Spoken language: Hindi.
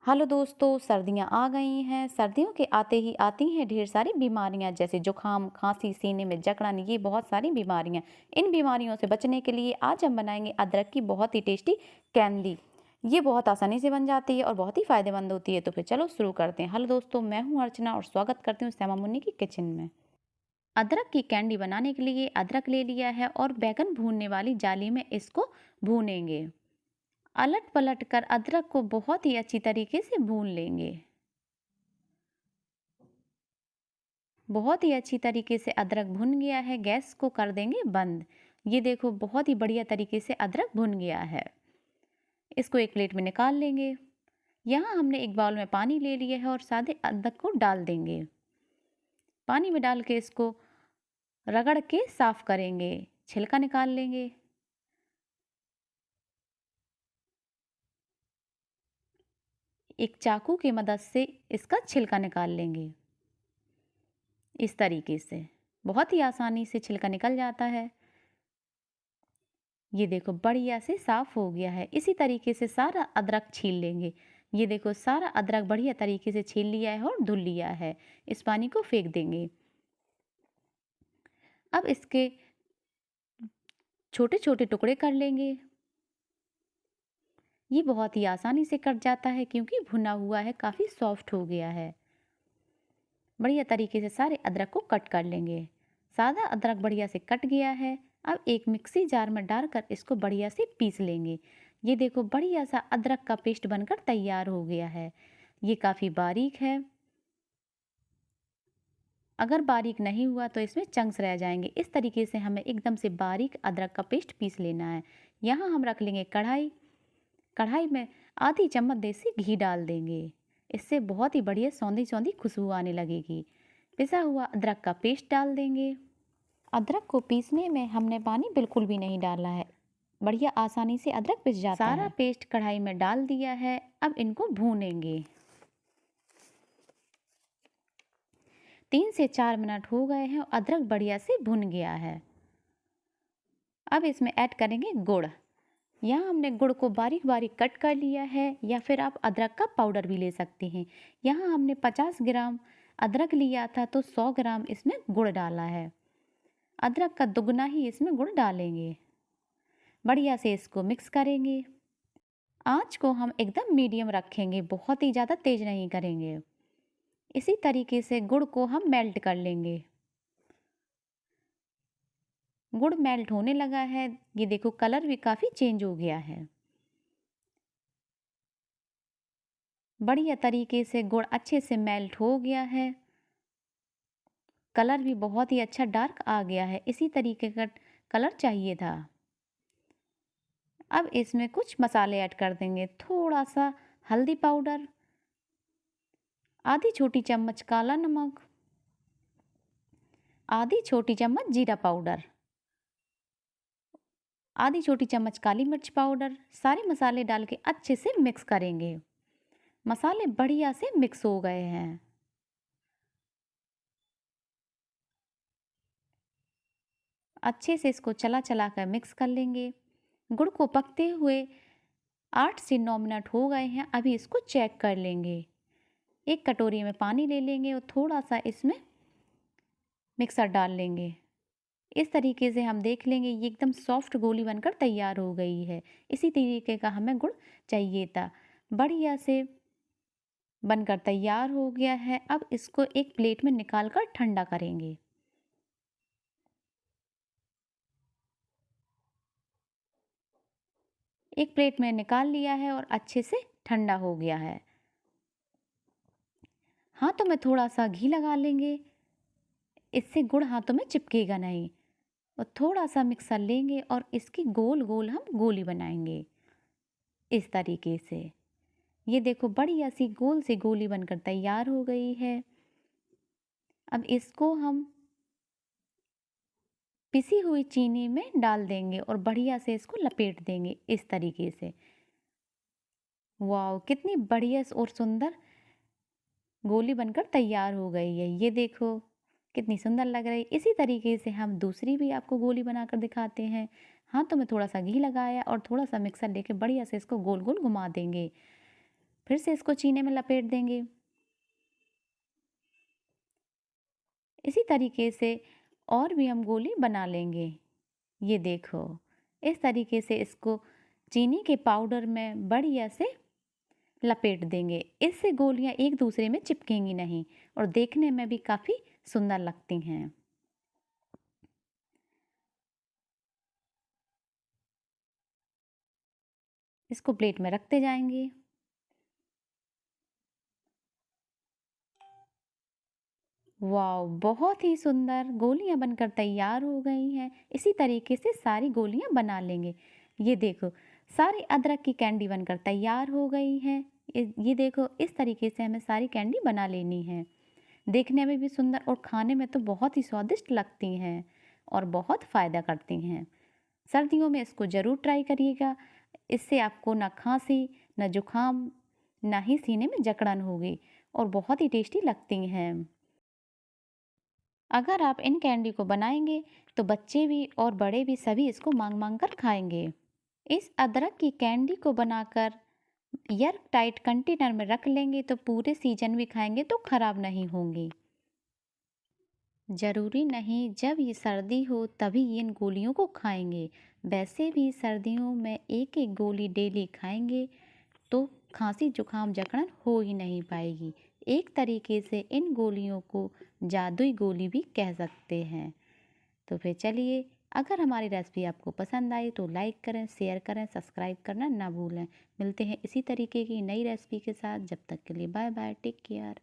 हेलो दोस्तों, सर्दियाँ आ गई हैं। सर्दियों के आते ही आती हैं ढेर सारी बीमारियाँ जैसे जुकाम, खांसी, सीने में जकड़न, ये बहुत सारी बीमारियाँ। इन बीमारियों से बचने के लिए आज हम बनाएंगे अदरक की बहुत ही टेस्टी कैंडी। ये बहुत आसानी से बन जाती है और बहुत ही फायदेमंद होती है। तो फिर चलो शुरू करते हैं। हेलो दोस्तों, मैं हूँ अर्चना और स्वागत करती हूँ श्यामा मुन्नी की किचन में। अदरक की कैंडी बनाने के लिए अदरक ले लिया है और बैगन भूनने वाली जाली में इसको भूनेंगे। अलट पलट कर अदरक को बहुत ही अच्छी तरीके से भून लेंगे। बहुत ही अच्छी तरीके से अदरक भुन गया है। गैस को कर देंगे बंद। ये देखो, बहुत ही बढ़िया तरीके से अदरक भुन गया है। इसको एक प्लेट में निकाल लेंगे। यहाँ हमने एक बाउल में पानी ले लिया है और सादे अदरक को डाल देंगे। पानी में डाल के इसको रगड़ के साफ करेंगे। छिलका निकाल लेंगे। एक चाकू की मदद से इसका छिलका निकाल लेंगे। इस तरीके से बहुत ही आसानी से छिलका निकल जाता है। ये देखो, बढ़िया से साफ हो गया है। इसी तरीके से सारा अदरक छील लेंगे। ये देखो, सारा अदरक बढ़िया तरीके से छील लिया है और धुल लिया है। इस पानी को फेंक देंगे। अब इसके छोटे छोटे टुकड़े कर लेंगे। ये बहुत ही आसानी से कट जाता है क्योंकि भुना हुआ है, काफ़ी सॉफ्ट हो गया है। बढ़िया तरीके से सारे अदरक को कट कर लेंगे। सादा अदरक बढ़िया से कट गया है। अब एक मिक्सी जार में डालकर इसको बढ़िया से पीस लेंगे। ये देखो, बढ़िया सा अदरक का पेस्ट बनकर तैयार हो गया है। ये काफ़ी बारीक है। अगर बारीक नहीं हुआ तो इसमें चंक्स रह जाएंगे। इस तरीके से हमें एकदम से बारीक अदरक का पेस्ट पीस लेना है। यहाँ हम रख लेंगे कढ़ाई। कढ़ाई में आधी चम्मच देसी घी डाल देंगे। इससे बहुत ही बढ़िया सौंधी सौंधी खुशबू आने लगेगी। पिसा हुआ अदरक का पेस्ट डाल देंगे। अदरक को पीसने में हमने पानी बिल्कुल भी नहीं डाला है। बढ़िया आसानी से अदरक पिस जाता है। सारा पेस्ट कढ़ाई में डाल दिया है। अब इनको भूनेंगे। 3 से 4 मिनट हो गए हैं और अदरक बढ़िया से भुन गया है। अब इसमें ऐड करेंगे गुड़। यहाँ हमने गुड़ को बारीक बारीक कट कर लिया है, या फिर आप अदरक का पाउडर भी ले सकते हैं। यहाँ हमने 50 ग्राम अदरक लिया था तो 100 ग्राम इसमें गुड़ डाला है। अदरक का दुगना ही इसमें गुड़ डालेंगे। बढ़िया से इसको मिक्स करेंगे। आँच को हम एकदम मीडियम रखेंगे, बहुत ही ज़्यादा तेज नहीं करेंगे। इसी तरीके से गुड़ को हम मेल्ट कर लेंगे। गुड़ मेल्ट होने लगा है। ये देखो, कलर भी काफ़ी चेंज हो गया है। बढ़िया तरीके से गुड़ अच्छे से मेल्ट हो गया है। कलर भी बहुत ही अच्छा डार्क आ गया है। इसी तरीके का कलर चाहिए था। अब इसमें कुछ मसाले ऐड कर देंगे। थोड़ा सा हल्दी पाउडर, आधी छोटी चम्मच काला नमक, आधी छोटी चम्मच जीरा पाउडर, आधी छोटी चम्मच काली मिर्च पाउडर। सारे मसाले डाल के अच्छे से मिक्स करेंगे। मसाले बढ़िया से मिक्स हो गए हैं। अच्छे से इसको चला चला कर मिक्स कर लेंगे। गुड़ को पकते हुए 8 से 9 मिनट हो गए हैं। अभी इसको चेक कर लेंगे। एक कटोरी में पानी ले लेंगे और थोड़ा सा इसमें मिक्सर डाल लेंगे। इस तरीके से हम देख लेंगे, ये एकदम सॉफ्ट गोली बनकर तैयार हो गई है। इसी तरीके का हमें गुड़ चाहिए था। बढ़िया से बनकर तैयार हो गया है। अब इसको एक प्लेट में निकाल कर ठंडा करेंगे। एक प्लेट में निकाल लिया है और अच्छे से ठंडा हो गया है। हाथों में थोड़ा सा घी लगा लेंगे। इससे गुड़ हाथों में चिपकेगा नहीं। और थोड़ा सा मिक्सर लेंगे और इसकी गोल गोल हम गोली बनाएंगे। इस तरीके से ये देखो, बढ़िया सी गोल सी गोली बनकर तैयार हो गई है। अब इसको हम पिसी हुई चीनी में डाल देंगे और बढ़िया से इसको लपेट देंगे इस तरीके से। वाह, कितनी बढ़िया और सुंदर गोली बनकर तैयार हो गई है। ये देखो, कितनी सुंदर लग रही। इसी तरीके से हम दूसरी भी आपको गोली बनाकर दिखाते हैं। हाथों में थोड़ा सा घी लगाया और थोड़ा सा मिक्सर लेके बढ़िया से इसको गोल गोल घुमा देंगे। फिर से इसको चीनी में लपेट देंगे। इसी तरीके से और भी हम गोली बना लेंगे। ये देखो, इस तरीके से इसको चीनी के पाउडर में बढ़िया से लपेट देंगे। इससे गोलियां एक दूसरे में चिपकेंगी नहीं और देखने में भी काफ़ी सुंदर लगती हैं। इसको प्लेट में रखते जाएंगे। वाओ! बहुत ही सुंदर गोलियां बनकर तैयार हो गई हैं। इसी तरीके से सारी गोलियां बना लेंगे। ये देखो, सारी अदरक की कैंडी बनकर तैयार हो गई है। ये देखो, इस तरीके से हमें सारी कैंडी बना लेनी है। देखने में भी सुंदर और खाने में तो बहुत ही स्वादिष्ट लगती हैं और बहुत फ़ायदा करती हैं। सर्दियों में इसको ज़रूर ट्राई करिएगा। इससे आपको ना खांसी, ना जुकाम, ना ही सीने में जकड़न होगी और बहुत ही टेस्टी लगती हैं। अगर आप इन कैंडी को बनाएंगे तो बच्चे भी और बड़े भी सभी इसको मांग मांग कर खाएंगे। इस अदरक की कैंडी को बनाकर एयर टाइट कंटेनर में रख लेंगे तो पूरे सीजन भी खाएंगे तो खराब नहीं होंगी। ज़रूरी नहीं जब ये सर्दी हो तभी इन गोलियों को खाएंगे। वैसे भी सर्दियों में एक एक गोली डेली खाएंगे तो खांसी जुकाम जकड़न हो ही नहीं पाएगी। एक तरीके से इन गोलियों को जादुई गोली भी कह सकते हैं। तो फिर चलिए, अगर हमारी रेसिपी आपको पसंद आई तो लाइक करें, शेयर करें, सब्सक्राइब करना ना भूलें। मिलते हैं इसी तरीके की नई रेसिपी के साथ। जब तक के लिए बाय बाय, टेक केयर।